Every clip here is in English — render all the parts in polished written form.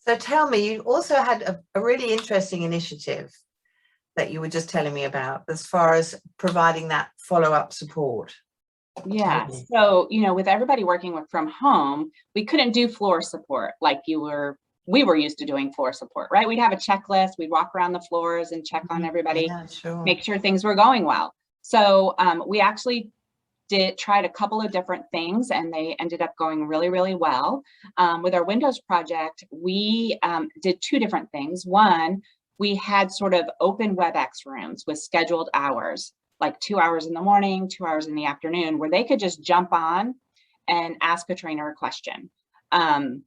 So tell me, you also had a really interesting initiative that you were just telling me about as far as providing that follow-up support. Yeah, so, with everybody working from home, we couldn't do floor support like we were used to doing floor support, right? We'd have a checklist, we'd walk around the floors and check on everybody, Yeah, sure. make sure things were going well. So we actually tried a couple of different things, and they ended up going really, really well. With our Windows project, we did two different things. One, we had sort of open WebEx rooms with scheduled hours, like 2 hours in the morning, 2 hours in the afternoon, where they could just jump on and ask a trainer a question. And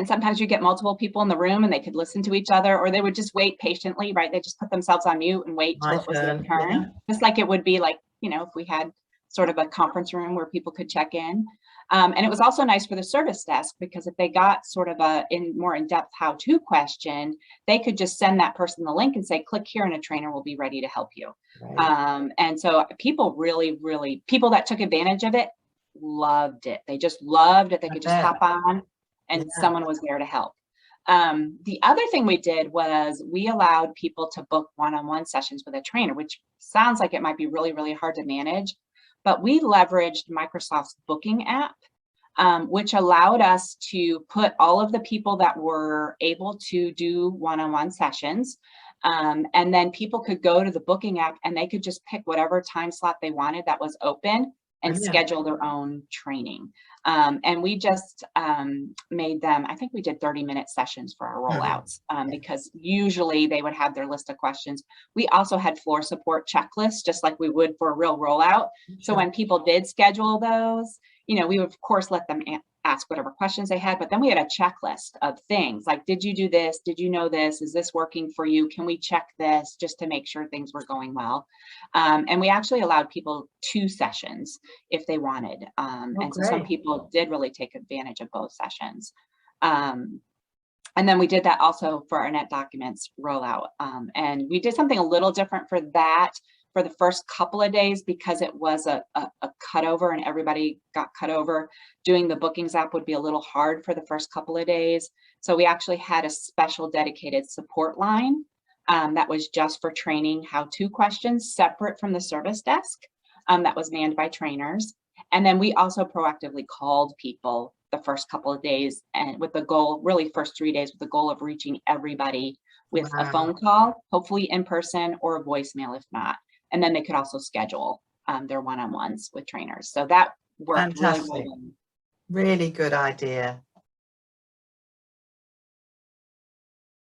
sometimes you get multiple people in the room and they could listen to each other, or they would just wait patiently, right? They just put themselves on mute and wait till it was their turn, yeah. Just like it would be like, if we had sort of a conference room where people could check in. And it was also nice for the service desk, because if they got sort of a more in-depth how-to question, they could just send that person the link and say, click here and a trainer will be ready to help you. Right. And so people people that took advantage of it loved it. They just loved it. They could just hop on and someone was there to help. The other thing we did was we allowed people to book one-on-one sessions with a trainer, which sounds like it might be really, really hard to manage, but we leveraged Microsoft's booking app, which allowed us to put all of the people that were able to do one-on-one sessions. And then people could go to the booking app and they could just pick whatever time slot they wanted that was open and schedule their own training. And we just made them, I think we did 30-minute sessions for our rollouts, because usually they would have their list of questions. We also had floor support checklists, just like we would for a real rollout. So when people did schedule those, we would of course let them ask whatever questions they had, but then we had a checklist of things like, did you do this? Did you know this? Is this working for you? Can we check this just to make sure things were going well? And we actually allowed people 2 sessions if they wanted. And so some people did really take advantage of both sessions. And then we did that also for our Net Documents rollout. And we did something a little different for that for the first couple of days, because it was a cutover and everybody got cut over. Doing the bookings app would be a little hard for the first couple of days. So we actually had a special dedicated support line that was just for training how-to questions, separate from the service desk, that was manned by trainers. And then we also proactively called people the first couple of days, and with the goal, really first 3 days, with the goal of reaching everybody with a phone call, hopefully in person, or a voicemail if not. And then they could also schedule their one-on-ones with trainers. So that worked really well. Really good idea.